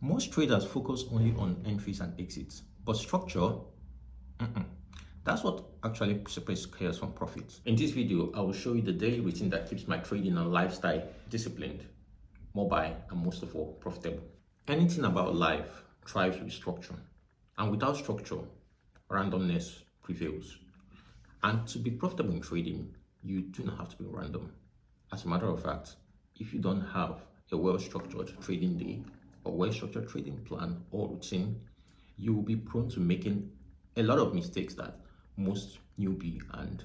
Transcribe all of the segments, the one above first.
Most traders focus only on entries and exits, but structure, that's what actually separates chaos from profits. In this video, I will show you the daily routine that keeps my trading and lifestyle disciplined, mobile, and most of all, profitable. Anything about life thrives with structure, and without structure, randomness prevails. And to be profitable in trading, you do not have to be random. As a matter of fact, if you don't have a well-structured trading day or well-structured trading plan or routine, you will be prone to making a lot of mistakes that most newbie and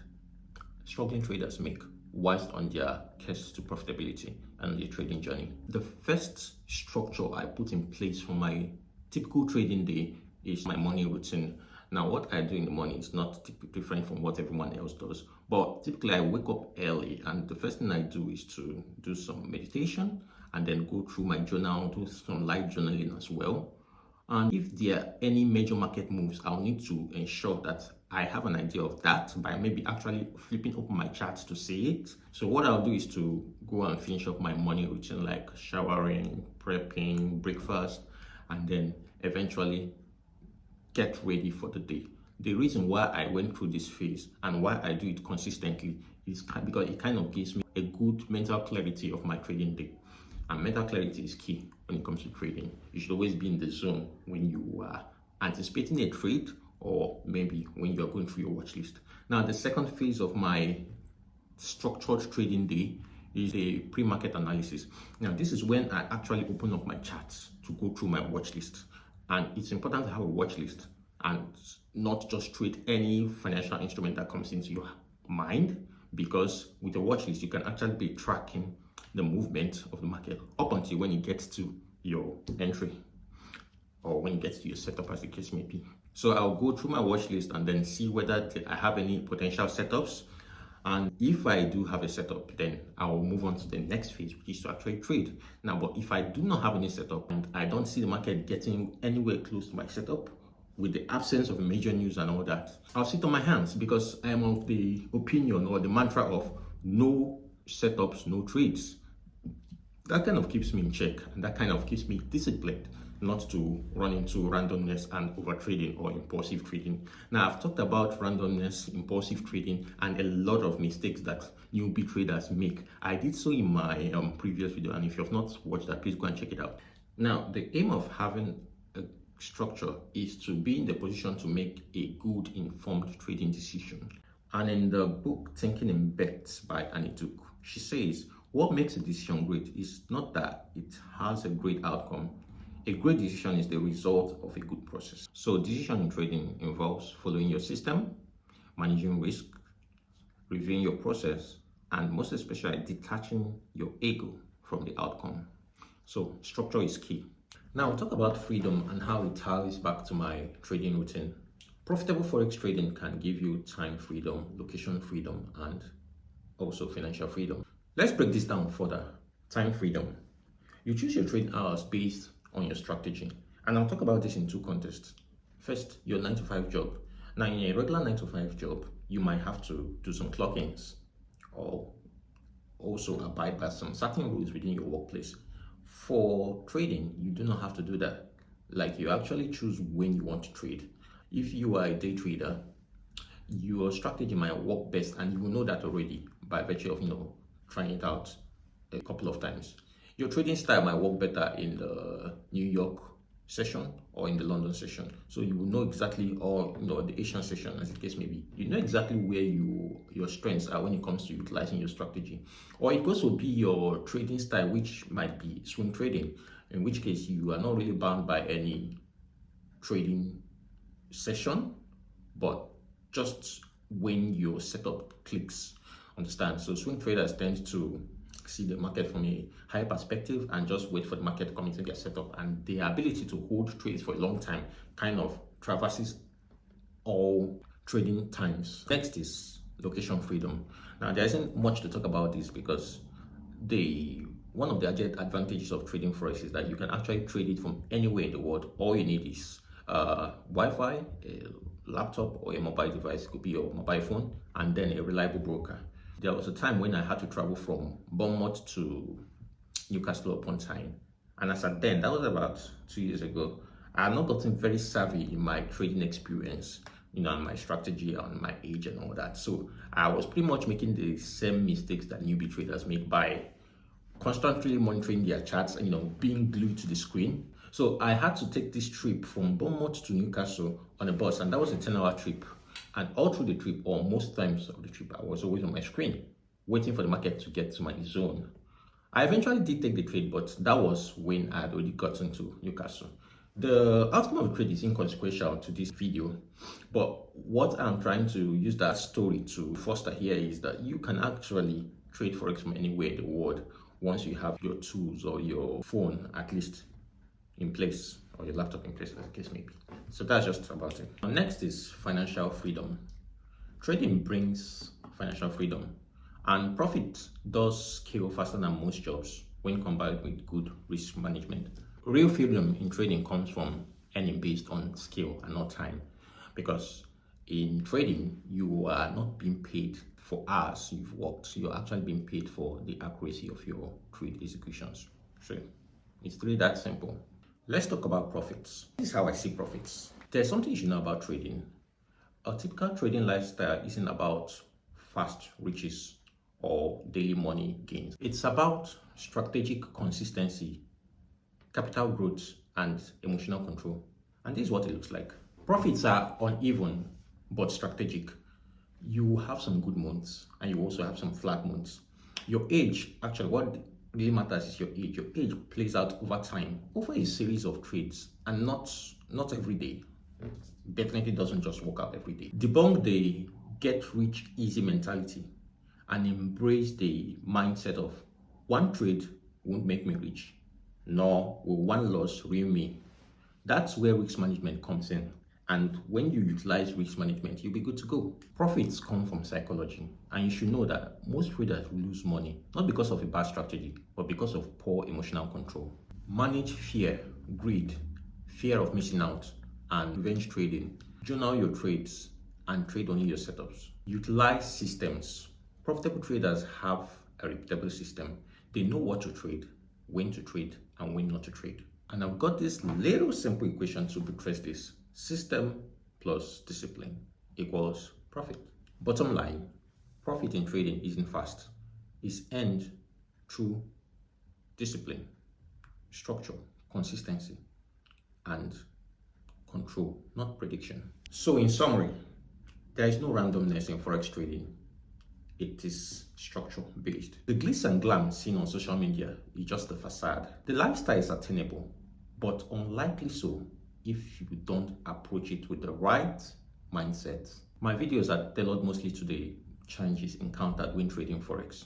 struggling traders make whilst on their quest to profitability and their trading journey. The first structure I put in place for my typical trading day is my morning routine. Now, what I do in the morning is not different from what everyone else does, but typically I wake up early, and the first thing I do is to do some meditation and then go through my journal, do some light journaling as well. And if there are any major market moves, I'll need to ensure that I have an idea of that by maybe actually flipping open my charts to see it. So what I'll do is to go and finish up my morning routine, like showering, prepping, breakfast, and then eventually get ready for the day. The reason why I went through this phase and why I do it consistently is because it kind of gives me a good mental clarity of my trading day. And mental clarity is key when it comes to trading. You should always be in the zone when you are anticipating a trade or maybe when you're going through your watch list. Now, the second phase of my structured trading day is a pre-market analysis. Now, this is when I actually open up my charts to go through my watch list. And it's important to have a watch list and not just trade any financial instrument that comes into your mind, because with a watch list, you can actually be tracking the movement of the market up until when it gets to your entry or when it gets to your setup, as the case may be. So I'll go through my watch list and then see whether I have any potential setups. And if I do have a setup, then I will move on to the next phase, which is to actually trade. Now, but if I do not have any setup and I don't see the market getting anywhere close to my setup, with the absence of major news and all that, I'll sit on my hands, because I am of the opinion or the mantra of no setups, no trades. That kind of keeps me in check, and that kind of keeps me disciplined not to run into randomness and over trading or impulsive trading. Now, I've talked about randomness, impulsive trading, and a lot of mistakes that newbie traders make. I did so in my previous video, and if you have not watched that, please go and check it out. Now, the aim of having a structure is to be in the position to make a good informed trading decision. And in the book Thinking in Bets by Annie Duke, she says, what makes a decision great is not that it has a great outcome. A great decision is the result of a good process. So decision in trading involves following your system, managing risk, reviewing your process, and most especially detaching your ego from the outcome. So structure is key. Now we'll talk about freedom and how it ties back to my trading routine. Profitable Forex trading can give you time freedom, location freedom, and also financial freedom. Let's break this down further. Time freedom. You choose your trading hours based on your strategy. And I'll talk about this in two contexts. First, your 9-to-5 job. Now, in a regular 9-to-5 job, you might have to do some clock-ins or also abide by some certain rules within your workplace. For trading, you do not have to do that. Like, you actually choose when you want to trade. If you are a day trader, your strategy might work best, and you will know that already by virtue of trying it out a couple of times. Your trading style might work better in the New York session or in the London session. So you will know exactly, or the Asian session, as the case may be. You know exactly where your strengths are when it comes to utilizing your strategy. Or it could also be your trading style, which might be swing trading, in which case you are not really bound by any trading session, but just when your setup clicks. Understand? So swing traders tend to see the market from a higher perspective and just wait for the market to come into their setup, and their ability to hold trades for a long time kind of traverses all trading times. Next is location freedom. Now, there isn't much to talk about this, because one of the advantages of trading Forex is that you can actually trade it from anywhere in the world. All you need is Wi-Fi, a laptop, or a mobile device. It could be your mobile phone, and then a reliable broker. There was a time when I had to travel from Bournemouth to Newcastle upon Tyne, And as at then, that was about 2 years ago, I had not gotten very savvy in my trading experience, and my strategy and my age and all that. So I was pretty much making the same mistakes that newbie traders make by constantly monitoring their charts and being glued to the screen. So I had to take this trip from Bournemouth to Newcastle on a bus, and that was a 10-hour trip. And all through the trip, or most times of the trip, I was always on my screen, waiting for the market to get to my zone. I eventually did take the trade, but that was when I had already gotten to Newcastle. The outcome of the trade is inconsequential to this video, but what I'm trying to use that story to foster here is that you can actually trade Forex from anywhere in the world once you have your tools or your phone at least in place, or your laptop in place, as the case may be. So that's just about it. Next is financial freedom. Trading brings financial freedom, and profit does scale faster than most jobs when combined with good risk management. Real freedom in trading comes from earning based on skill and not time, because in trading you are not being paid for hours you've worked. You're actually being paid for the accuracy of your trade executions. So it's really that simple. Let's talk about profits. This is how I see profits. There's something you should know about trading. A typical trading lifestyle isn't about fast riches or daily money gains. It's about strategic consistency, capital growth, and emotional control. And this is what it looks like. Profits are uneven but strategic. You have some good months and you also have some flat months. Your age, actually, what really matters is your age. Your age plays out over time, over a series of trades, and not every day. Definitely doesn't just work out every day. Debunk the get rich easy mentality and embrace the mindset of one trade won't make me rich, nor will one loss ruin me. That's where risk management comes in. And when you utilize risk management, you'll be good to go. Profits come from psychology. And you should know that most traders lose money, not because of a bad strategy, but because of poor emotional control. Manage fear, greed, fear of missing out, and revenge trading. Journal your trades and trade only your setups. Utilize systems. Profitable traders have a repeatable system. They know what to trade, when to trade, and when not to trade. And I've got this little simple equation to buttress this. System plus discipline equals profit. Bottom line, profit in trading isn't fast. It's earned through discipline, structure, consistency, and control, not prediction. So in summary, there is no randomness in Forex trading. It is structure based. The glitz and glam seen on social media is just a facade. The lifestyle is attainable, but unlikely so if you don't approach it with the right mindset. My videos are tailored mostly to the challenges encountered when trading Forex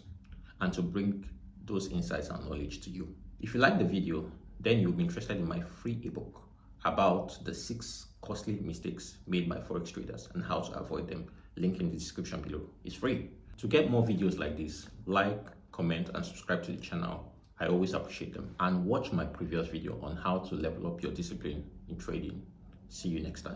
and to bring those insights and knowledge to you. If you like the video, then you'll be interested in my free ebook about the 6 costly mistakes made by Forex traders and how to avoid them. Link in the description below. It's free. To get more videos like this, like, comment, and subscribe to the channel. I always appreciate them. And watch my previous video on how to level up your discipline in trading. See you next time.